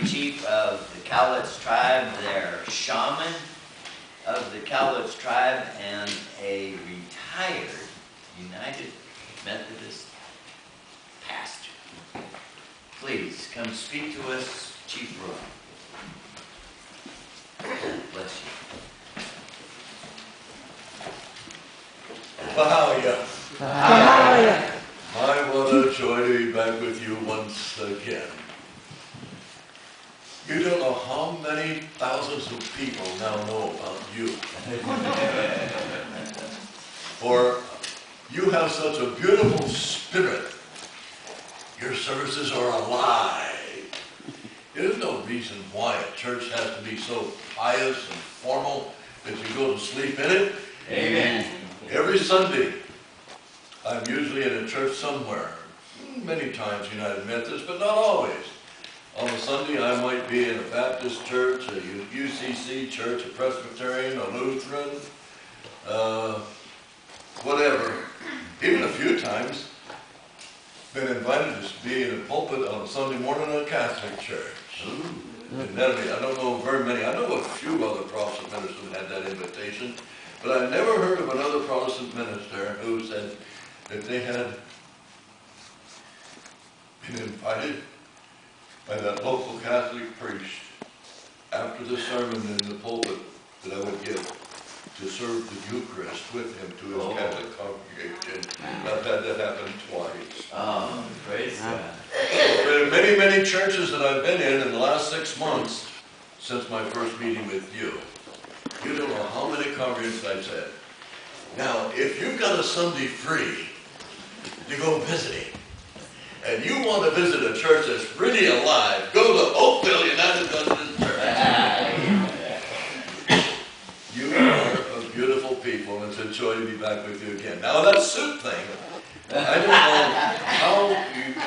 chief of the Cowlitz tribe, their shaman of the Cowlitz tribe, and a retired United Methodist pastor. Please come speak to us, Chief Roy. Bless you. Hallelujah. Hallelujah. My, what a joy to be back with you once again. You don't know how many thousands of people now know about you. For you have such a beautiful spirit. Your services are alive. There's no reason why a church has to be so pious and formal that you go to sleep in it. Amen. Every Sunday, I'm usually in a church somewhere. Many times United Methodist, but not always. On a Sunday, I might be in a Baptist church, a UCC church, a Presbyterian, a Lutheran, whatever. Even a few times, been invited to be in a pulpit on a Sunday morning in a Catholic church. Admittedly, I don't know very many. I know a few other Protestant ministers who had that invitation, but I've never heard of another Protestant minister who said that they had been invited by that local Catholic priest after the sermon in the pulpit that I would give to serve the Eucharist with him to his Catholic congregation. I've had that happen twice. Oh, praise God. There are many, many churches that I've been in the last 6 months since my first meeting with you. You don't know how many congregations I've said. Now, if you've got a Sunday free to go visiting, and you want to visit a church that's really alive, go to Oakville United Methodist Church. You are a beautiful people, and it's a joy to be back with you again. Now, that suit thing, I don't know how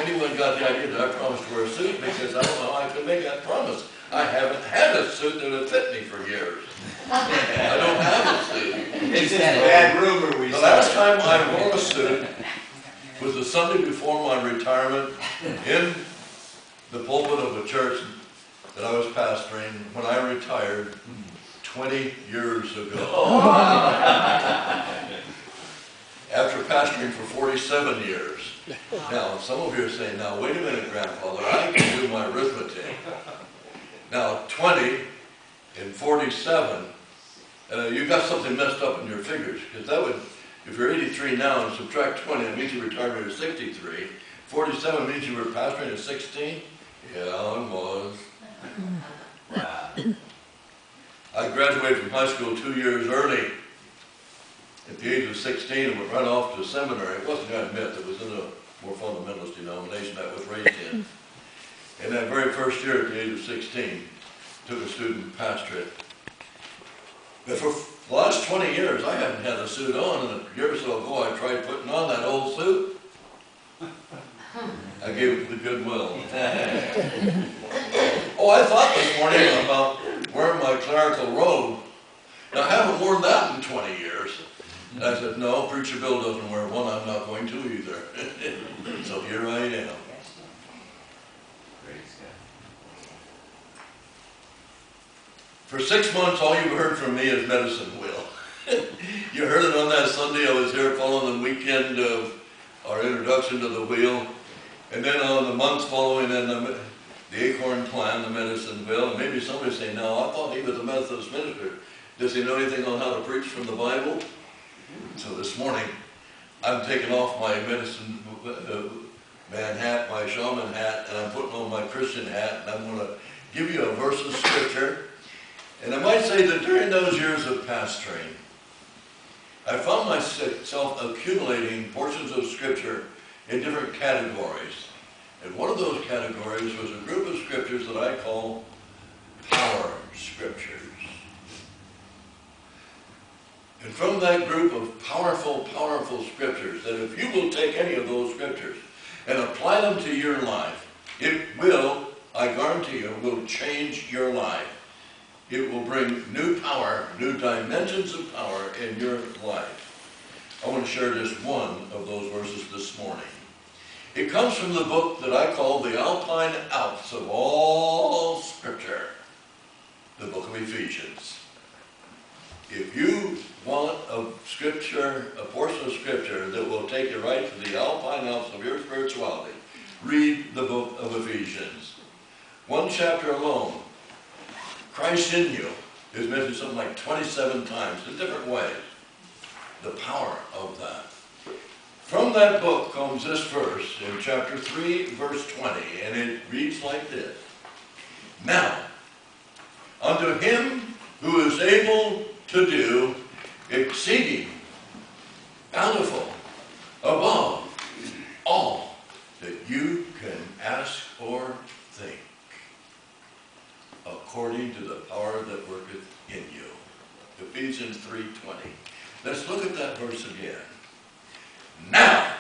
anyone got the idea that I promised to wear a suit, because I don't know how I could make that promise. I haven't had a suit that would fit me for years. I don't have a suit. It's just a bad rumor we The last time I wore a suit was the Sunday before my retirement in the pulpit of a church that I was pastoring when I retired 20 years ago. After pastoring for 47 years. Now, some of you are saying, now, wait a minute, grandfather, I can do my arithmetic. Now, 20 and 47, you've got something messed up in your figures, because that would, if you're 83 now and subtract 20, it means you retired at 63. 47 means you were pastoring at 16? Yeah, I was. Wow. I graduated from high school 2 years early at the age of 16 and went right off to seminary. It wasn't United Methodist, it was in a more fundamentalist denomination that I was raised in. And that very first year at the age of 16, took a student pastorate. But for the last 20 years, I haven't had a suit on, and a year or so ago, I tried putting on that old suit. I gave it to the Goodwill. Oh, I thought this morning about wearing my clerical robe. Now, I haven't worn that in 20 years. And I said, no, Preacher Bill doesn't wear one, I'm not going to either. So here I am. For 6 months, all you've heard from me is Medicine Wheel. You heard it on that Sunday. I was here following the weekend of our introduction to the wheel. And then on the months following in the Acorn Plan, the Medicine Wheel. And maybe somebody say, no, I thought he was a Methodist minister. Does he know anything on how to preach from the Bible? So this morning, I'm taking off my medicine man hat, my shaman hat, and I'm putting on my Christian hat. And I'm going to give you a verse of Scripture. And I might say that during those years of pastoring, I found myself accumulating portions of Scripture in different categories. And one of those categories was a group of Scriptures that I call power Scriptures. And from that group of powerful, powerful Scriptures, that if you will take any of those Scriptures and apply them to your life, it will, I guarantee you, will change your life. It will bring new power, new dimensions of power in your life. I want to share just one of those verses this morning. It comes from the book that I call the Alpine Alps of all something else of your spirituality, read the book of Ephesians. One chapter alone, Christ in you, is mentioned something like 27 times in different ways. The power of that. From that book comes this verse in chapter 3, verse 20, and it reads like this. Now, unto him who is able to do exceeding bountiful above all that you can ask or think, according to the power that worketh in you. Ephesians 3:20. Let's look at that verse again. Now,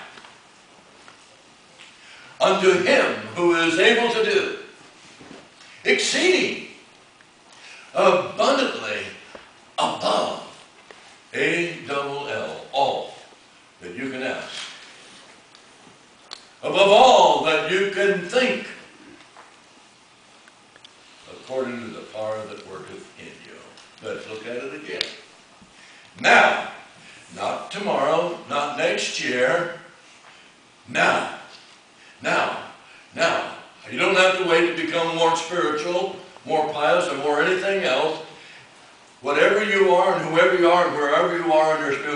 unto him who is able to do exceeding abundantly above all that you can ask, above all that you can think, according to the power that worketh in you. Let's look at it again. Now, not tomorrow, not next year. Now. You don't have to wait to become more spiritual, more pious, or more anything else. Whatever you are and whoever you are and wherever you are in your spiritual